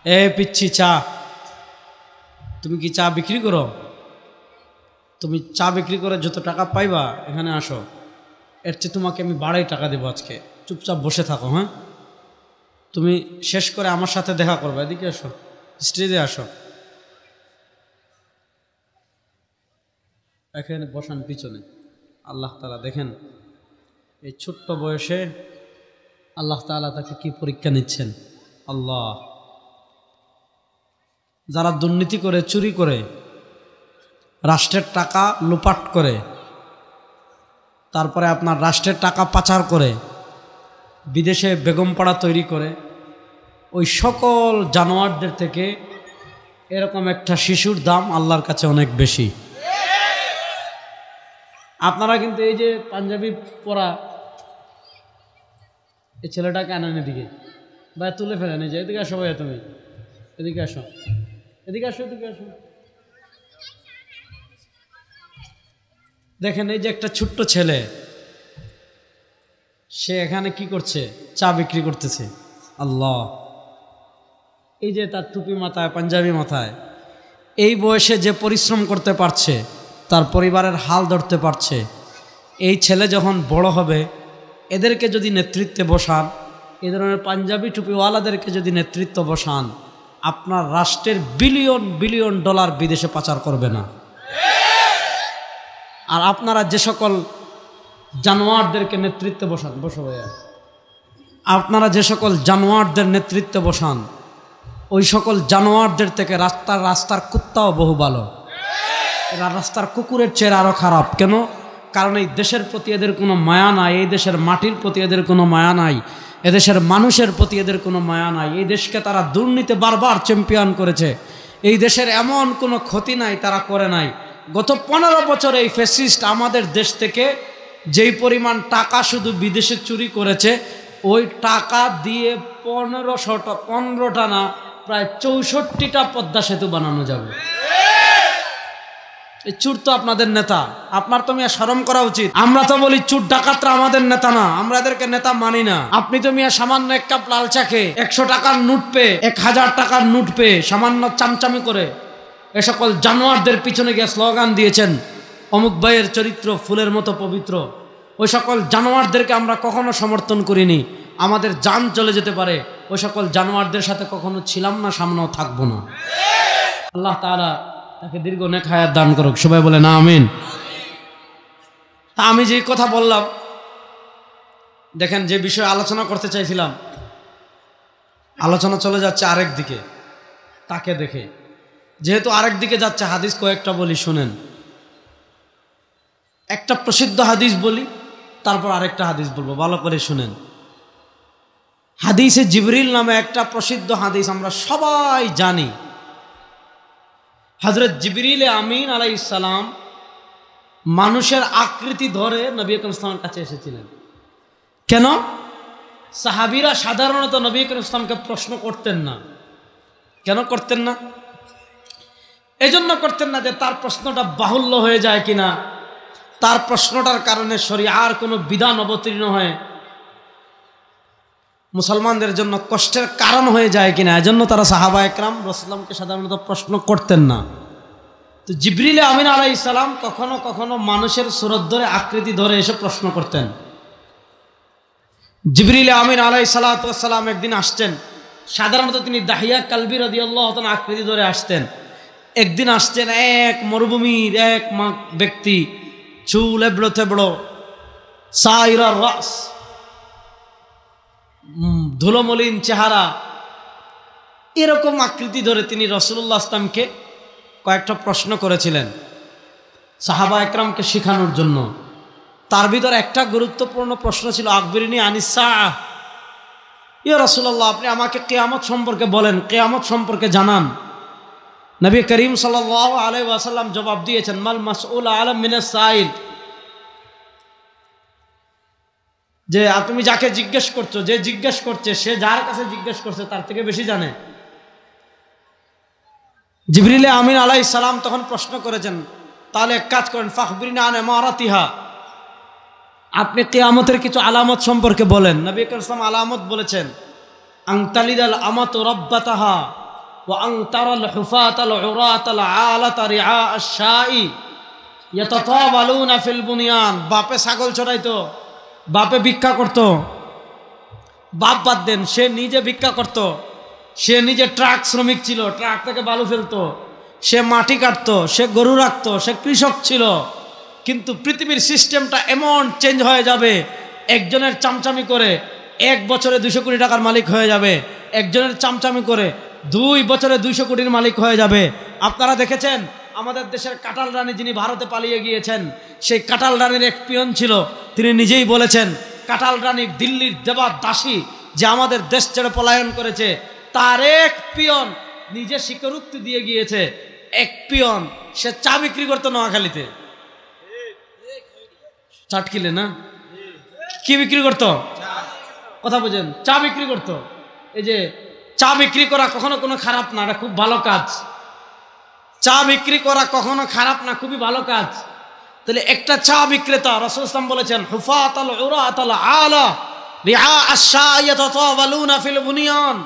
এ পিচ্ছি চা, তুমি কি চা বিক্রি করো? তুমি চা বিক্রি করে যত টাকা পাইবা এখানে আসো, এর চেয়ে তোমাকে আমি বাড়াই টাকা দেবো আজকে, চুপচাপ বসে থাকো। হ্যাঁ, তুমি শেষ করে আমার সাথে দেখা করবে, এদিকে আসো, স্টেজে আসো, এখানে বসান পিছনে। আল্লাহ তাআলা দেখেন এই ছোট্ট বয়সে আল্লাহ তাআলা তাকে কি পরীক্ষা নিচ্ছেন। আল্লাহ, যারা দুর্নীতি করে, চুরি করে, রাষ্ট্রের টাকা লুপাট করে, তারপরে আপনার রাষ্ট্রের টাকা পাচার করে বিদেশে বেগমপাড়া তৈরি করে, ওই সকল জানোয়ারদের থেকে এরকম একটা শিশুর দাম আল্লাহর কাছে অনেক বেশি। আপনারা কিন্তু এই যে পাঞ্জাবি পরা এই ছেলেটাকে আনেন এদিকে, ভাই তুলে ফেলেন, এই যে এদিকে আসো ভাইয়া, তুমি এদিকে আসো, এদিকে আসো, এদিকে আসো। দেখেন এই যে একটা ছোট্ট ছেলে, সে এখানে কি করছে? চা বিক্রি করতেছে। আল্লাহ, এই যে তার টুপি মাথায়, পাঞ্জাবি মাথায়, এই বয়সে যে পরিশ্রম করতে পারছে, তার পরিবারের হাল ধরতে পারছে, এই ছেলে যখন বড় হবে এদেরকে যদি নেতৃত্বে বসান, এই ধরনের পাঞ্জাবি টুপিওয়ালাদেরকে যদি নেতৃত্ব বসান, আপনার রাষ্ট্রের বিলিয়ন বিলিয়ন ডলার বিদেশে পাচার করবে না। আর আপনারা যে সকল জানোয়ারদেরকে নেতৃত্বে বসান, বসো ভাইয়া, আপনারা যে সকল জানোয়ারদের নেতৃত্বে বসান, ওই সকল জানোয়ারদের থেকে রাস্তার কুত্তাও বহু ভালো। এরা রাস্তার কুকুরের চেয়ে আরও খারাপ। কেন? কারণ এই দেশের প্রতি এদের কোনো মায়া নাই, এই দেশের মাটির প্রতি এদের কোনো মায়া নাই, এদেশের মানুষের প্রতি এদের কোনো মায়া নাই। এই দেশকে তারা দুর্নীতি বারবার চ্যাম্পিয়ন করেছে, এই দেশের এমন কোনো ক্ষতি নাই তারা করে নাই। গত 15 বছরে এই ফ্যাসিস্ট আমাদের দেশ থেকে যেই পরিমাণ টাকা শুধু বিদেশে চুরি করেছে, ওই টাকা দিয়ে 15টা না, প্রায় 64টা পদ্মা সেতু বানানো যাবে। এই চুর তো আপনাদের নেতা, আপনার তো মিয়া শরম করা উচিত। আমরা তো বলি চুর ডাকাতরা আমাদের নেতা না, আমরা এদেরকে নেতা মানি না। আপনি তো মিয়া সামান্য এক কাপ লাল চা খেয়ে 100 টাকার নোট পেয়ে, 1000 টাকার নোট পেয়ে সামান্য চামচামি করে এ সকল জানোয়ারদের পিছনে গিয়ে স্লোগান দিয়েছেন, অমুক ভাইয়ের চরিত্র ফুলের মতো পবিত্র। ওই সকল জানোয়ারদেরকে আমরা কখনো সমর্থন করিনি, আমাদের জান চলে যেতে পারে, ওই সকল জানোয়ারদের সাথে কখনো ছিলাম না, সামনেও থাকবো না। আল্লাহ তাআলা তাকে দীর্ঘ নেক হায়াত দান করুক, সবাই বলে না আমিন। আমি যে কথা বললাম, দেখেন যে বিষয়ে আলোচনা করতে চাইছিলাম, আলোচনা চলে যাচ্ছে আরেক দিকে। তাকে দেখে যেহেতু আরেক দিকে যাচ্ছে, হাদিস কয়েকটা বলি শুনেন। একটা প্রসিদ্ধ হাদিস বলি, তারপর আরেকটা হাদিস বলবো, ভালো করে শুনেন। হাদিসে জিবরিল নামে একটা প্রসিদ্ধ হাদিস আমরা সবাই জানি। হযরত জিবরিল আমিন আলাইহিস সালাম মানুষের আকৃতি ধরে নবী আকরাম সাল্লাল্লাহু আলাইহি ওয়াসাল্লামের কাছে এসেছিলেন। কেন? সাহাবীরা সাধারণত নবী আকরাম সাল্লাল্লাহু আলাইহি ওয়াসাল্লামকে প্রশ্ন করতেন না। কেন করতেন না? এজন্য করতেন না যে তার প্রশ্নটা বাহুল্য হয়ে যায় কিনা, তার প্রশ্নটার কারণে শরীআর কোনো বিধান অবতীর্ণ হয় মুসলমানদের জন্য কষ্টের কারণ হয়ে যায় কিনা, এজন্য তারা সাহাবা একরাম রাসূলুল্লাহকে সাধারণত প্রশ্ন করতেন না। তো জিবরিল আমিন আলাইহিস সালাম কখনো কখনো মানুষের সুরত ধরে, আকৃতি ধরে এসে প্রশ্ন করতেন। জিবরিল আমিন আলাইহিস সালাম একদিন আসতেন, সাধারণত তিনি দাহিয়া কালবি রাদিয়াল্লাহু তাআলা আকৃতি ধরে আসতেন। একদিন আসছেন এক মরুভূমির এক ব্যক্তি, চুল এবড়ো থেবড়ো, সাইরা রাস, ধুলোমলিন চেহারা, এরকম আকৃতি ধরে তিনি রাসূলুল্লাহ সাল্লাল্লাহু আলাইহি ওয়াসাল্লামকে কয়েকটা প্রশ্ন করেছিলেন সাহাবা একরামকে শেখানোর জন্য। তার ভিতর একটা গুরুত্বপূর্ণ প্রশ্ন ছিল, আকবিরনি আনিস সাআহ, ইয়া রাসূলুল্লাহ আপনি আমাকে কিয়ামত সম্পর্কে বলেন, কিয়ামত সম্পর্কে জানান। নবী করিম সাল্লাল্লাহু আলাইহি ওয়াসাল্লাম জবাব দিয়েছেন, মাল মাসউল আলাম মিনাস সাইল, যে তুমি যাকে জিজ্ঞেস করছো, যে জিজ্ঞেস করছে সে যার কাছে জিজ্ঞেস করছে তার থেকে বেশি জানে। জিবরিল আমিন আলাইহিস সালাম তখন প্রশ্ন করেছেন, তাহলে এক কাজ করেন, ফাখবিরনা আন ইমারাতিহা, আপনি কিয়ামতের কিছু আলামত সম্পর্কে বলেন। নবী করিম সাল্লাল্লাহু আলাইহি ওয়াসাল্লাম আলামত বলেছেন, আনতালিদাল আমাতু রাব্বাতাহা, ওয়া আন তারাল হুফাতাল উরাতাল আলাতা রিআ আশ-শাই ইয়াতাতাওয়ালুনা ফিল বুনিয়ান। বাপে ছাগল চড়াইতো, বাপে ভিক্ষা করত, বাপ বাদ দেন, সে নিজে ভিক্ষা করত, সে নিজে ট্রাক শ্রমিক ছিল, ট্রাক থেকে বালু ফেলতো, সে মাটি কাটতো, সে গরু রাখতো, সে কৃষক ছিল। কিন্তু পৃথিবীর সিস্টেমটা এমন চেঞ্জ হয়ে যাবে, একজনের চামচামি করে 1 বছরে 200 কোটি টাকার মালিক হয়ে যাবে, একজনের চামচামি করে 2 বছরে 200 কোটির মালিক হয়ে যাবে। আপনারা দেখেছেন আমাদের দেশের কাটাল রানী যিনি ভারতে পালিয়ে গিয়েছেন, সেই কাটাল রানীর এক পিয়ন ছিল, তিনি নিজেই বলেছেন কাটাল রানী দিল্লির দেবদাসী যে আমাদের দেশ ছেড়ে পলায়ন করেছে, তার এক পিয়ন নিজে স্বীকারোক্তি দিয়ে গিয়েছে। এক পিয়ন সে চা বিক্রি করতো নোয়াখালীতে, চাটকিলে না, কি বিক্রি করতো? কথা বোঝেন, চা বিক্রি করতো। এই যে চা বিক্রি করা কখনো কোনো খারাপ না, এটা খুব ভালো কাজ। চা বিক্রি করা কখনো খারাপ না, খুবই ভালো কাজ। তাহলে একটা চা বিক্রেতা, রাসূল সাল্লাল্লাহু আলাইহি ওয়াসাল্লাম বলেছেন হুফাতাল উরাতাল আলা রিআ আশ-শাই ইয়াতাতাওয়ালুনা ফিল বুনিয়ান,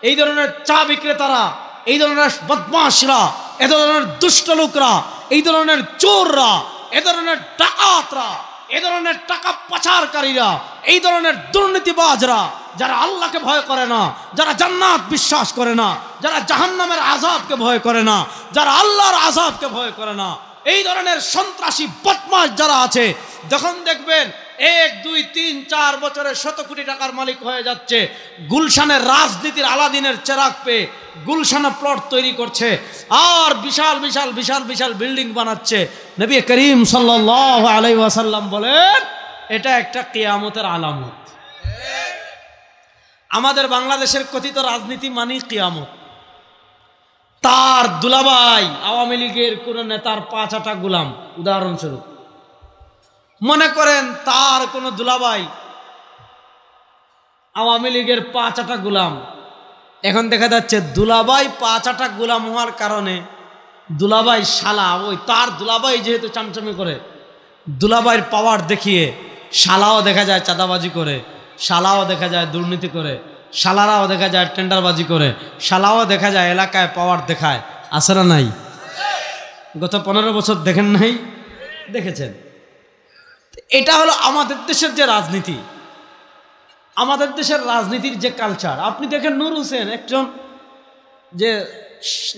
এই ধরনের চা বিক্রেতারা, এই ধরনের বদমাশরা, এই ধরনের দুষ্ট লোকরা, এই ধরনের চোররা, এই ধরনের ডাকাতরা, এই ধরনের টাকা পাচারকারীরা, এই ধরনের দুর্নীতিবাজরা, যারা আল্লাহকে ভয় করে না, যারা জান্নাত বিশ্বাস করে না, যারা জাহান্নামের আযাবকে ভয় করে না, যারা আল্লাহর আযাবকে ভয় করে না, এই ধরনের সন্ত্রাসী বদমাশ যারা আছে, যখন দেখবেন 1, 2, 3, 4 বছরে 100 কোটি টাকার মালিক হয়ে যাচ্ছে, গুলশানের রাজনীতির আলাদিনের চেরাগ পেয়ে গুলশানে প্লট তৈরি করছে আর বিশাল বিশাল বিশাল বিশাল বিল্ডিং বানাচ্ছে, নবী করিম সাল্লাল্লাহু আলাইহি ওয়াসাল্লাম বলেন এটা একটা কিয়ামতের আলামত। আমাদের বাংলাদেশের কথিত রাজনীতি মানে কিয়ামত। তার দুলাভাই আওয়ামী লীগের কোন নেতার 5 গোলাম, উদাহরণস্বরূপ মনে করেন তার কোন দুলাভাই আওয়ামী লীগের 5 গোলাম। এখন দেখা যাচ্ছে দুলাভাই 5 গোলাম হওয়ার কারণে দুলাভাই শালা, ওই তার দুলাভাই যেহেতু চামচামি করে, দুলাভাইয়ের পাওয়ার দেখিয়ে শালাও দেখা যায় চাঁদাবাজি করে, শালাও দেখা যায় দুর্নীতি করে, শালারাও দেখা যায় টেন্ডারবাজি করে, শালাও দেখা যায় এলাকায় পাওয়ার দেখায়। আছে না নাই? গত 15 বছর দেখেন নাই? দেখেছেন। এটা হলো আমাদের দেশের যে রাজনীতি, আমাদের দেশের রাজনীতির যে কালচার। আপনি দেখেন নূর হোসেন, একজন যে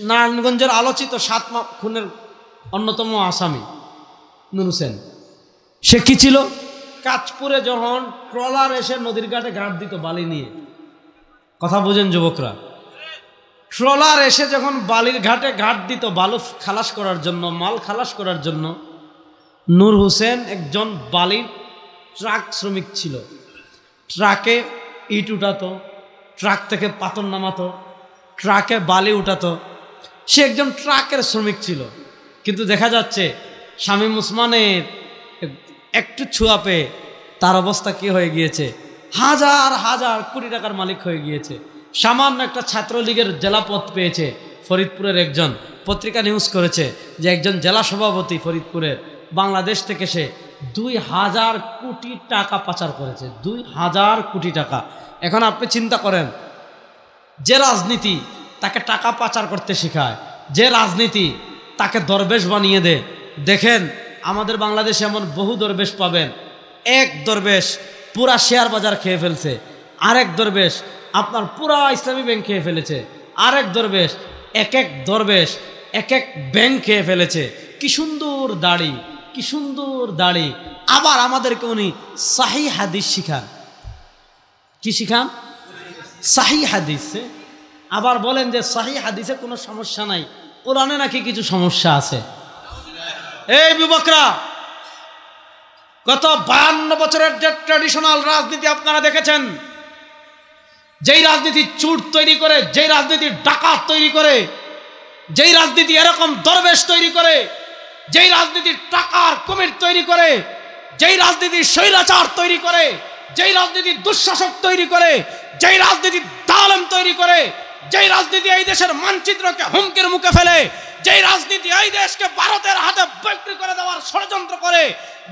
নারায়ণগঞ্জের আলোচিত 7 খুনের অন্যতম আসামি নূর হোসেন, সে কি ছিল? কাঁচপুরে যখন ট্রলার এসে নদীর ঘাটে ঘাট দিত বালি নিয়ে, কথা বোঝেন যুবকরা, ট্রলার এসে যখন বালির ঘাটে ঘাট দিত বালু খালাস করার জন্য, মাল খালাস করার জন্য, নূর হোসেন একজন বালির ট্রাক শ্রমিক ছিল। ট্রাকে ইট উঠাতো, ট্রাক থেকে পাথর নামাতো, ট্রাকে বালি উঠাতো, সে একজন ট্রাকের শ্রমিক ছিল। কিন্তু দেখা যাচ্ছে শামীম ওসমানের একটু ছোঁয়া পেয়ে তার অবস্থা কি হয়ে গিয়েছে? হাজার হাজার কোটি টাকার মালিক হয়ে গিয়েছে। সামান্য একটা ছাত্রলীগের জেলা পদ পেয়েছে ফরিদপুরের একজন, পত্রিকা নিউজ করেছে যে একজন জেলা সভাপতি ফরিদপুরের বাংলাদেশ থেকে সে 2000 কোটি টাকা পাচার করেছে, 2000 কোটি টাকা। এখন আপনি চিন্তা করেন, যে রাজনীতি তাকে টাকা পাচার করতে শেখায়, যে রাজনীতি তাকে দরবেশ বানিয়ে দেয়। দেখেন আমাদের বাংলাদেশে এমন বহু দরবেশ পাবেন, এক দরবেশ পুরা শেয়ার বাজার খেয়ে ফেলছে, আরেক দরবেশ আপনার পুরা ইসলামী ব্যাংক খেয়ে ফেলেছে, আরেক দরবেশ এক এক ব্যাংক খেয়ে ফেলেছে। কি সুন্দর দাড়ি, কি সুন্দর দাড়ি। আবার আমাদেরকে উনি সাহি হাদিস শিখান। কি শিখান? সাহি হাদিস। আবার বলেন যে সাহি হাদিসে কোনো সমস্যা নাই, কোরআনে নাকি কিছু সমস্যা আছে। এই যুবকরা, গত 52 বছরের যে ট্র্যাডিশনাল রাজনীতি আপনারা দেখেছেন, যেই রাজনীতি চুট তৈরি করে, যেই রাজনীতি ডাকাত তৈরি করে, যেই রাজনীতি এরকম দরবেশ তৈরি করে, যেই রাজনীতির টাকার কুমির তৈরি করে, যেই রাজনীতি স্বৈরাচার তৈরি করে, যেই রাজনীতি দুঃশাসক তৈরি করে, যেই রাজনীতি জালেম তৈরি করে, যেই রাজনীতি এই দেশের মানচিত্রকে হুমকির মুখে ফেলে, যেই রাজনীতি এই দেশকে ভারতের হাতে বিক্রি করে দেওয়ার ষড়যন্ত্র করে,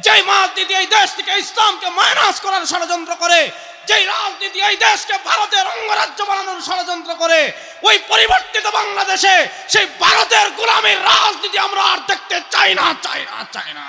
যেই রাজনীতি এই দেশ থেকে ইসলামকে মাইনাস করার ষড়যন্ত্র করে, যেই রাজনীতি এই দেশকে ভারতের অঙ্গরাজ্য বানানোর ষড়যন্ত্র করে, ওই পরিবর্তিত বাংলাদেশে সেই ভারতের গোলামীর রাজনীতি আমরা আর দেখতে চাই না, চাই না, চাই না।